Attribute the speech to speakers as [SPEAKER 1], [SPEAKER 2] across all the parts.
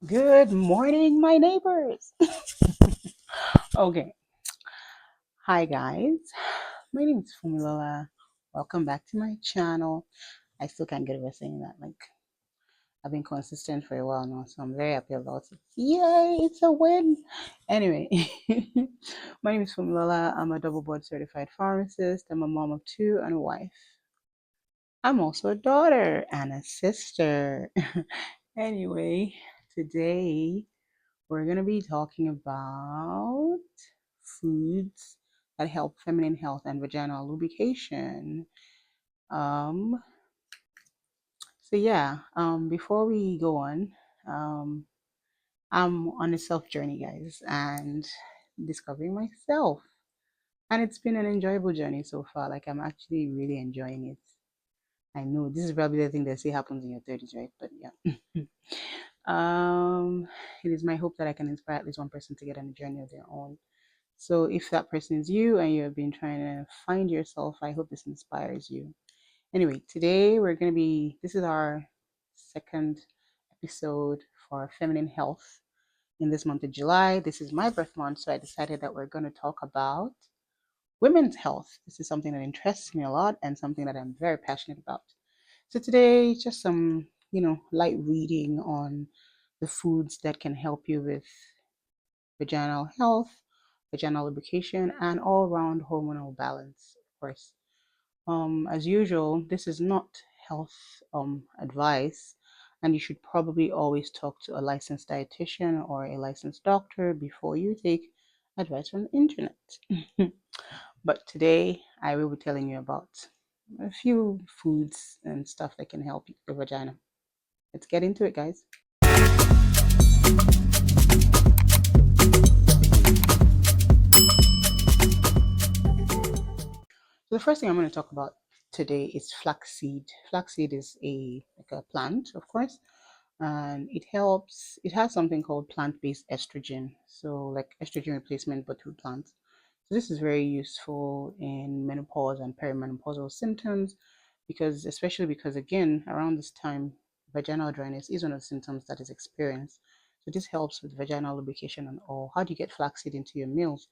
[SPEAKER 1] Good morning, my neighbors. Okay, hi guys. My name is Fumilola. Welcome back to my channel. I still can't get over saying that. Like, I've been consistent for a while now, so I'm very happy about it. Yay, it's a win. Anyway, my name is Fumilola. I'm a double board certified pharmacist. I'm a mom of two and a wife. I'm also a daughter and a sister. Anyway, today we're going to be talking about foods that help feminine health and vaginal lubrication. Um, before we go on, um, I'm on a self journey, guys, and discovering myself. And it's been an enjoyable journey so far. Like, I'm actually really enjoying it. I know this is probably the thing they say happens in your 30s, right? But yeah. um, it is my hope that I can inspire at least one person to get on a journey of their own. So if that person is you and you have been trying to find yourself, I hope this inspires you. Anyway, today this is our second episode for feminine health in this month of July. This is my birth month, so I decided that we're going to talk about women's health. This is something that interests me a lot and something that I'm very passionate about. So today, just some, light reading on the foods that can help you with vaginal health, vaginal lubrication, and all round hormonal balance, of course. As usual, this is not health advice, and you should probably always talk to a licensed dietitian or a licensed doctor before you take advice from the internet. But today, I will be telling you about a few foods and stuff that can help your vagina. Let's get into it, guys. So the first thing I'm going to talk about today is flaxseed. Flaxseed is a plant, of course, and it has something called plant-based estrogen. So like estrogen replacement, but through plants. So this is very useful in menopause and perimenopausal symptoms especially because again, around this time, vaginal dryness is one of the symptoms that is experienced. So this helps with vaginal lubrication and all. How do you get flaxseed into your meals?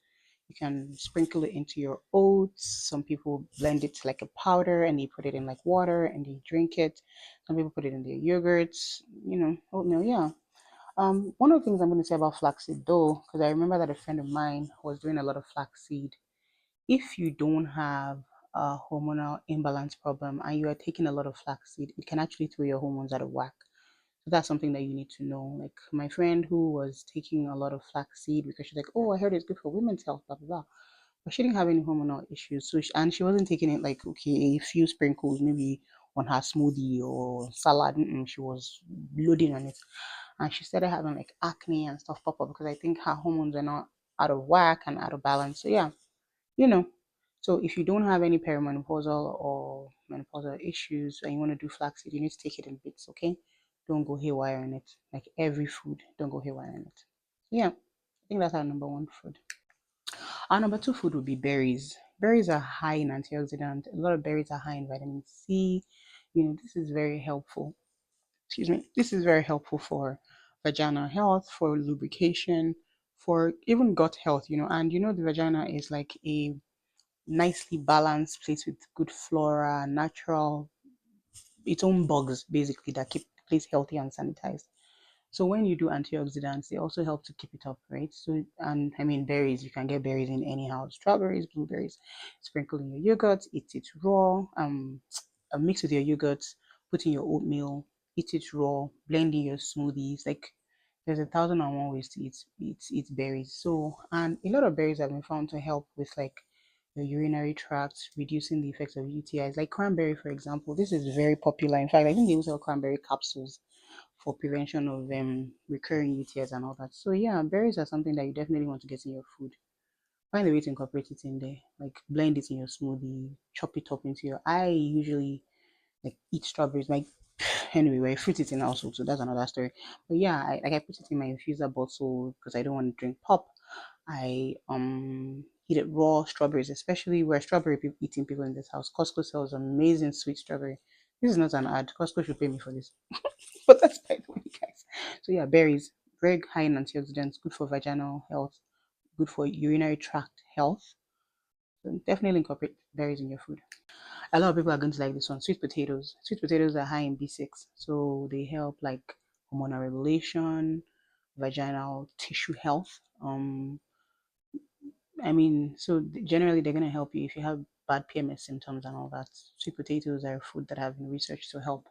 [SPEAKER 1] You can sprinkle it into your oats. Some people blend it like a powder and they put it in like water and they drink it. Some people put it in their yogurts, oatmeal, yeah. One of the things I'm going to say about flaxseed though, because I remember that a friend of mine was doing a lot of flaxseed. If you don't have a hormonal imbalance problem and you are taking a lot of flaxseed, it can actually throw your hormones out of whack. So that's something that you need to know. Like my friend who was taking a lot of flaxseed because she's like, oh, I heard it's good for women's health, blah blah blah. But she didn't have any hormonal issues. And she wasn't taking it like okay, a few sprinkles maybe on her smoothie or salad. She was loading on it, and she started having like acne and stuff pop up because I think her hormones are not out of whack and out of balance. So yeah, you know. So if you don't have any perimenopausal or menopausal issues and you want to do flaxseed, you need to take it in bits, okay? Don't go haywire in it. Like every food, don't go haywire in it. Yeah, I think that's our number one food. Our number two food would be berries. Berries are high in antioxidant. A lot of berries are high in vitamin C. This is very helpful. Excuse me. This is very helpful for vaginal health, for lubrication, for even gut health, And the vagina is like a nicely balanced place with good flora, natural, its own bugs basically that keep the place healthy and sanitized. So when you do antioxidants, they also help to keep it up, right? So and I mean berries, you can get berries in any house, strawberries, blueberries, sprinkle in your yogurt, eat it raw, mix with your yogurt, put in your oatmeal, eat it raw, blend in your smoothies. Like there's 1,001 ways to eat berries. So and a lot of berries have been found to help with like the urinary tract, reducing the effects of UTIs. Like cranberry, for example, this is very popular. In fact, I think they also sell cranberry capsules for prevention of recurring UTIs and all that. So yeah, berries are something that you definitely want to get in your food. Find a way to incorporate it in there. Like blend it in your smoothie, chop it up into your. I usually like eat strawberries. Like anyway, we're fruit eating also, so that's another story. But yeah, I put it in my infuser bottle because I don't want to drink pop. I eat it raw strawberries, especially where eating people in this house. Costco sells amazing sweet strawberry. This is not an ad. Costco should pay me for this, but that's by the way, guys. So yeah, berries. very high in antioxidants, good for vaginal health, good for urinary tract health. So definitely incorporate berries in your food. A lot of people are going to like this one. Sweet potatoes. Sweet potatoes are high in B6, so they help like hormonal regulation, vaginal tissue health. So generally they're gonna help you if you have bad PMS symptoms and all that. Sweet potatoes are a food that have been researched to help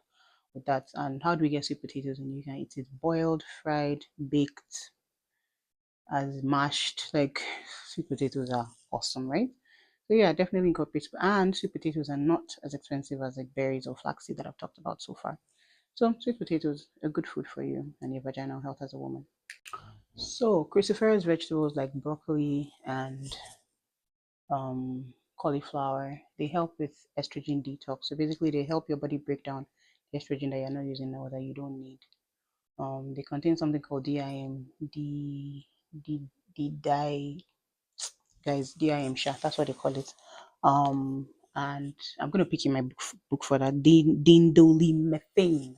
[SPEAKER 1] with that. And how do we get sweet potatoes? And you can eat it boiled, fried, baked, as mashed. Like sweet potatoes are awesome, right? So yeah, definitely incorporate. And sweet potatoes are not as expensive as like berries or flaxseed that I've talked about so far. So sweet potatoes are good food for you and your vaginal health as a woman. So cruciferous vegetables like broccoli and cauliflower, they help with estrogen detox. So basically, they help your body break down the estrogen that you're not using now or that you don't need. They contain something called DIM, D, D, di, guys, DIM, sha, that's what they call it. Um, and I'm gonna pick in my book for that. Dindolimethane.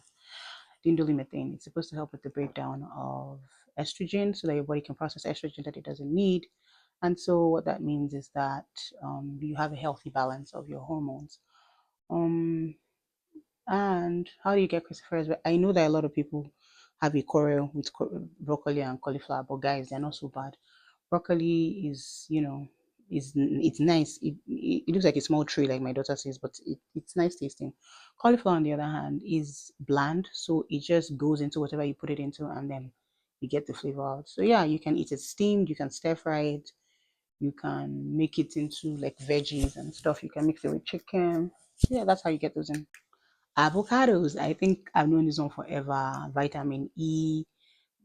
[SPEAKER 1] Dindolimethane. It's supposed to help with the breakdown of estrogen, so that your body can process estrogen that it doesn't need. And so what that means is that you have a healthy balance of your hormones. Um, and how do you get cruciferous? I know that a lot of people have a quarrel with broccoli and cauliflower, but guys, they're not so bad. Broccoli is, it's nice. It looks like a small tree, like my daughter says, but it's nice tasting. Cauliflower, on the other hand, is bland, so it just goes into whatever you put it into, and then you get the flavor out. So yeah, you can eat it steamed, you can stir fry it, you can make it into like veggies and stuff. You can mix it with chicken. Yeah, that's how you get those in. Avocados. I think I've known this one forever. Vitamin E.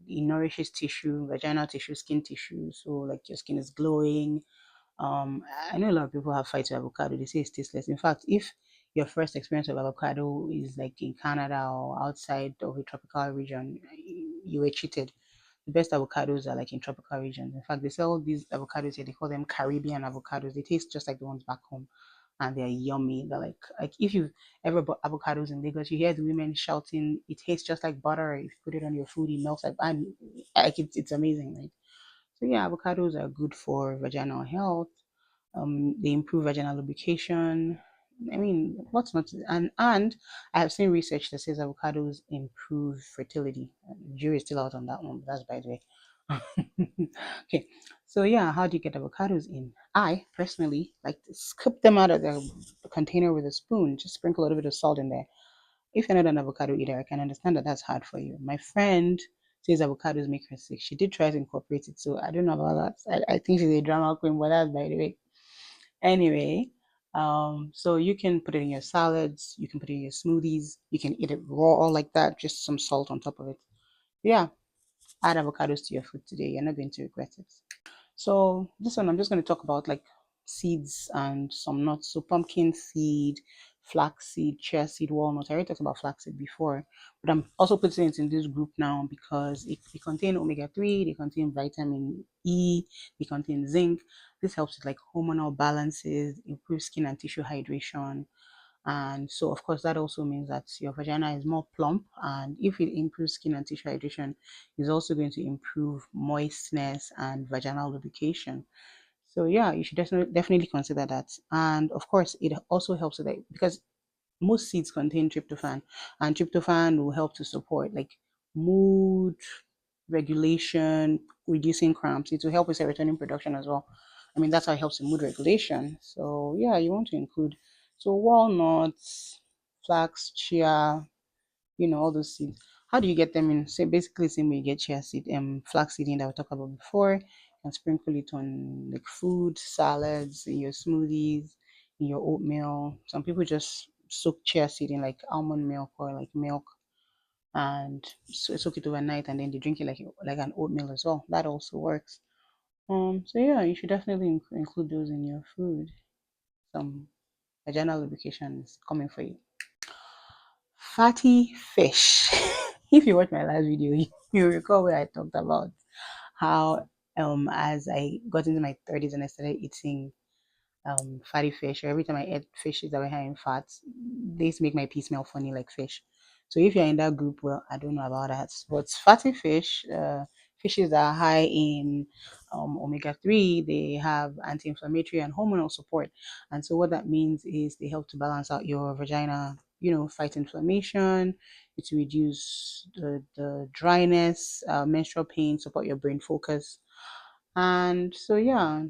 [SPEAKER 1] It nourishes tissue, vaginal tissue, skin tissue. So like your skin is glowing. I know a lot of people have fights with avocado. They say it's tasteless. In fact, if your first experience of avocado is like in Canada or outside of a tropical region, you were cheated. The best avocados are like in tropical regions. In fact, they sell these avocados here. They call them Caribbean avocados. They taste just like the ones back home, and they're yummy. They're like if you've ever bought avocados in Lagos, you hear the women shouting, "It tastes just like butter. If you put it on your food, it melts like it's amazing, right?" So yeah, avocados are good for vaginal health. They improve vaginal lubrication. I mean, what's not to, and I have seen research that says avocados improve fertility. Jury is still out on that one, but that's by the way. Okay, so yeah, how do you get avocados in? I personally like to scoop them out of the container with a spoon, just sprinkle a little bit of salt in there. If you're not an avocado eater, I can understand that that's hard for you. My friend says avocados make her sick. She did try to incorporate it, so I don't know about that. I think she's a drama queen, but that's by the way. Anyway, so you can put it in your salads, you can put it in your smoothies, you can eat it raw like that, just some salt on top of it. Yeah, add avocados to your food today. You're not going to regret it. So this one, I'm just going to talk about like seeds and some nuts. So pumpkin seed, flax seed, chia seed, walnut. I already talked about flax seed before, but I'm also putting it in this group now because they contain omega-3, they contain vitamin E, they contain zinc. This helps with like hormonal balances, improves skin and tissue hydration. And so, of course, that also means that your vagina is more plump. And if it improves skin and tissue hydration, it's also going to improve moistness and vaginal lubrication. So, yeah, you should definitely consider that. And of course, it also helps with that because most seeds contain tryptophan, and tryptophan will help to support like mood regulation, reducing cramps. It will help with serotonin production as well. I mean, that's how it helps in mood regulation. So yeah, you want to include so walnuts, flax, chia, all those seeds. How do you get them in? So basically, same way you get chia seed, flax seed in that we talked about before, and sprinkle it on like food, salads, in your smoothies, in your oatmeal. Some people just soak chia seed in like almond milk or like milk and soak it overnight, and then they drink it like an oatmeal as well. That also works. So yeah, you should definitely include those in your food. Some vaginal lubrication is coming for you. Fatty fish. If you watch my last video, you recall where I talked about how as I got into my 30s and I started eating fatty fish, or every time I ate fishes that were high in fat, they used to make my pee smell funny like fish. So if you're in that group, well, I don't know about that. But fatty fish, fishes that are high in omega 3, they have anti-inflammatory and hormonal support. And so what that means is they help to balance out your vagina, fight inflammation, it reduce the dryness, menstrual pain, support your brain focus. And so, yeah,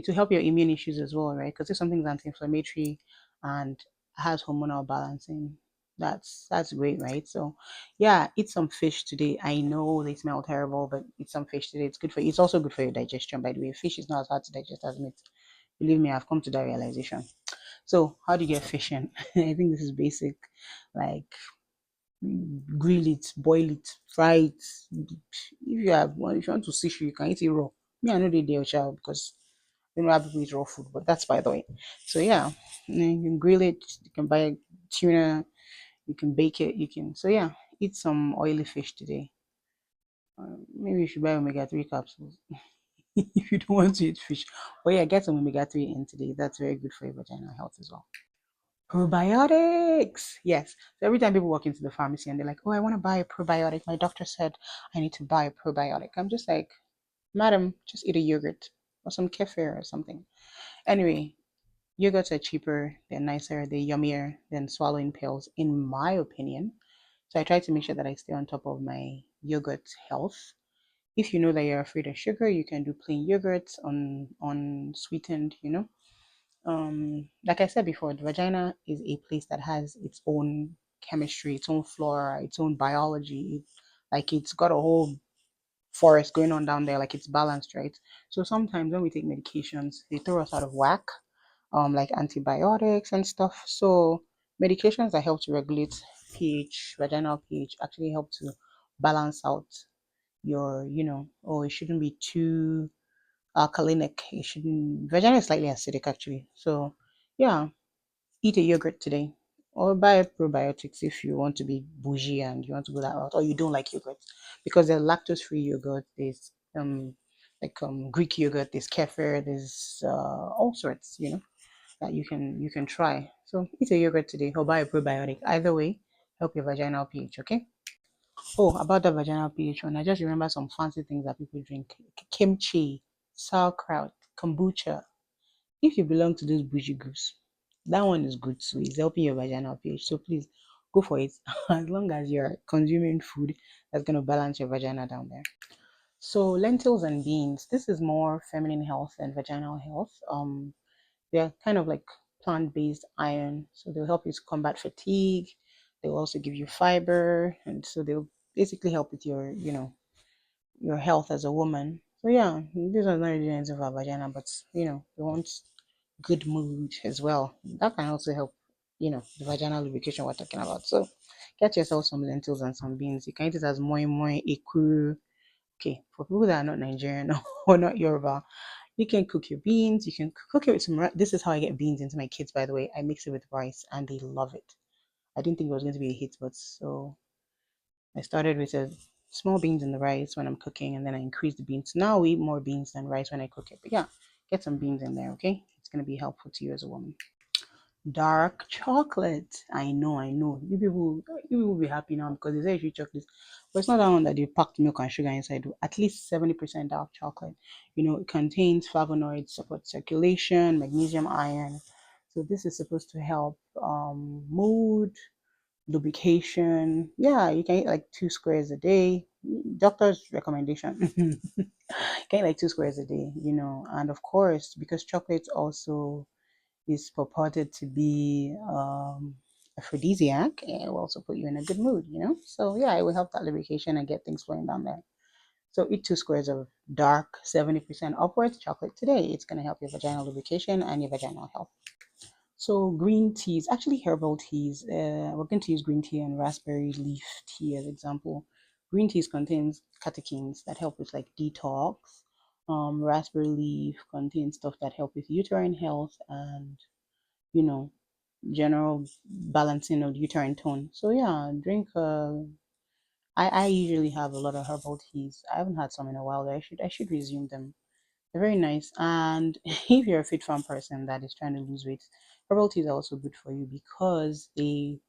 [SPEAKER 1] to help your immune issues as well, right? Because if something's anti-inflammatory and has hormonal balancing, that's great, right? So, yeah, eat some fish today. I know they smell terrible, but eat some fish today. It's good for you. It's also good for your digestion, by the way. Fish is not as hard to digest as meat. Believe me, I've come to that realization. So, how do you get fish in? I think this is basic, like grill it, boil it, fry it. If you want to sushi, you can eat it raw. Me, I know they there, child, because you know how people eat raw food, but that's by the way. So yeah, you can grill it. You can buy tuna. You can bake it. You can. So yeah, eat some oily fish today. Maybe you should buy omega 3 capsules if you don't want to eat fish. But yeah, get some omega 3 in today. That's very good for your vaginal health as well. Probiotics. Yes. So every time people walk into the pharmacy and they're like, "Oh, I want to buy a probiotic. My doctor said I need to buy a probiotic." I'm just like, "Madam, just eat a yogurt or some kefir or something." Anyway, yogurts are cheaper, they're nicer, they're yummier than swallowing pills, in my opinion. So I try to make sure that I stay on top of my yogurt health. If you know that you're afraid of sugar, you can do plain yogurts on sweetened, like I said before, the vagina is a place that has its own chemistry, its own flora, its own biology. Like it's got a whole forest going on down there, like it's balanced, right? So sometimes when we take medications, they throw us out of whack, like antibiotics and stuff. So medications that help to regulate pH, vaginal pH, actually help to balance out your, oh, it shouldn't be too alkalinic. It shouldn't. Vagina is slightly acidic actually. So yeah, eat a yogurt today, or buy probiotics if you want to be bougie and you want to go that route, or you don't like yogurt, because there's lactose-free yogurt. There's Greek yogurt. There's kefir. There's all sorts. That you can try. So eat a yogurt today or buy a probiotic. Either way, help your vaginal pH. Okay. Oh, about the vaginal pH one, I just remember some fancy things that people drink: kimchi, sauerkraut, kombucha. If you belong to those bougie groups, that one is good too. It's helping your vaginal pH. So please go for it. As long as you're consuming food that's gonna balance your vagina down there. So lentils and beans. This is more feminine health and vaginal health. They're kind of like plant-based iron, so they'll help you to combat fatigue. They'll also give you fiber, and so they'll basically help with your health as a woman. So yeah, these are not really anything for our vagina, but we want good mood as well. That can also help, the vaginal lubrication we're talking about. So get yourself some lentils and some beans. You can eat it as moi, ekuru. Okay, for people that are not Nigerian or not Yoruba, you can cook your beans. You can cook it with some rice. This is how I get beans into my kids, by the way. I mix it with rice and they love it. I didn't think it was going to be a hit, but so I started with a small beans in the rice when I'm cooking, and then I increased the beans. Now we eat more beans than rice when I cook it. But yeah, get some beans in there, okay? It's going to be helpful to you as a woman. Dark chocolate. I know. You people will be happy now because they say you should chocolate. But it's not that one that they packed milk and sugar inside. At least 70% dark chocolate. It contains flavonoids, support circulation, magnesium, iron. So this is supposed to help mood, lubrication. Yeah, you can eat like 2 squares a day. Doctor's recommendation. You can eat like 2 squares a day. And of course, because chocolate also is purported to be aphrodisiac, it will also put you in a good mood. So yeah, it will help that lubrication and get things flowing down there. So eat 2 squares of dark 70% upwards chocolate today. It's going to help your vaginal lubrication and your vaginal health. So green teas, actually herbal teas. We're going to use green tea and raspberry leaf tea as example. Green teas contains catechins that help with like detox. Raspberry leaf contains stuff that help with uterine health and you know general balancing of uterine tone. So yeah, drink. I usually have a lot of herbal teas. I haven't had some in a while. I should resume them. They're very nice. And if you're a fit farm person that is trying to lose weight, herbal teas are also good for you because they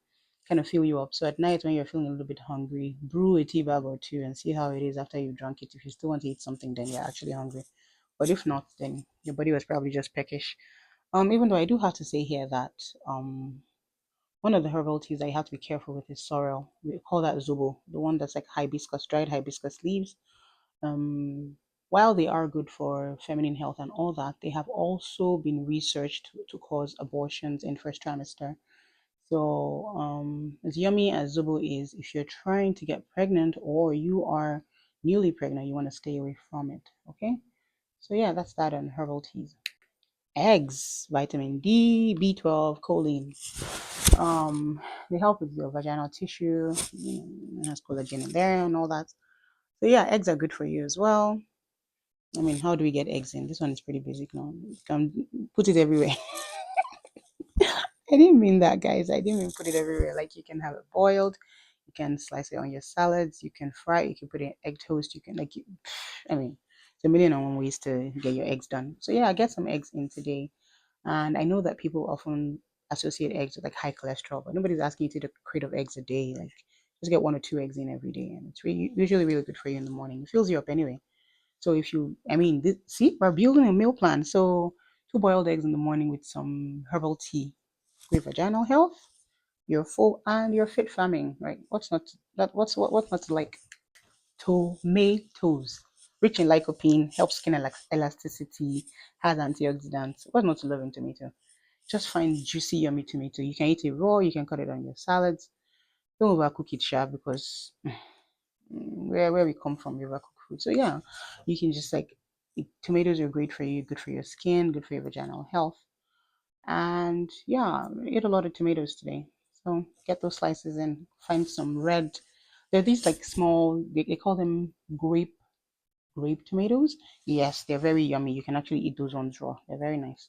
[SPEAKER 1] kind of fill you up. So at night when you're feeling a little bit hungry, brew a tea bag or two and see how it is after you've drunk it. If you still want to eat something, then you're actually hungry. But if not, then your body was probably just peckish. Even though I do have to say here that one of the herbal teas that you have to be careful with is sorrel. We call that zobo, the one that's like hibiscus, dried hibiscus leaves. Um, while they are good for feminine health and all that, they have also been researched to cause abortions in first trimester. So, as yummy as Zobo is, if you're trying to get pregnant or you are newly pregnant, you want to stay away from it. Okay? So, yeah, that's that on herbal teas. Eggs, vitamin D, B12, choline. They help with your vaginal tissue, it has collagen in there and all that. So, yeah, eggs are good for you as well. I mean, how do we get eggs in? This one is pretty basic now. You can put it everywhere. I didn't mean that, guys. I didn't mean put it everywhere. Like you can have it boiled, you can slice it on your salads, you can fry it, you can put it in egg toast, you can I mean, it's a million and one ways to get your eggs done. So yeah, I get some eggs in today, and I know that people often associate eggs with like high cholesterol, but nobody's asking you to eat a crate of eggs a day. Like just get one or two eggs in every day, and it's usually really good for you in the morning. It fills you up anyway. So if you, I mean, see, we're building a meal plan. So two boiled eggs in the morning with some herbal tea, great vaginal health, you're full and you're fit farming, right? What's not to like? Tomatoes, rich in lycopene, helps skin elasticity, has antioxidants. What's not to love in tomato? Just find juicy, yummy tomato. You can eat it raw, you can cut it on your salads. Don't overcook it sharp because where we come from, we overcook food. So yeah, you can just like tomatoes are great for you, good for your skin, good for your vaginal health. And yeah, I ate a lot of tomatoes today. So get those slices in. Find some red. They're these like small. They call them grape tomatoes. Yes, they're very yummy. You can actually eat those ones raw. They're very nice.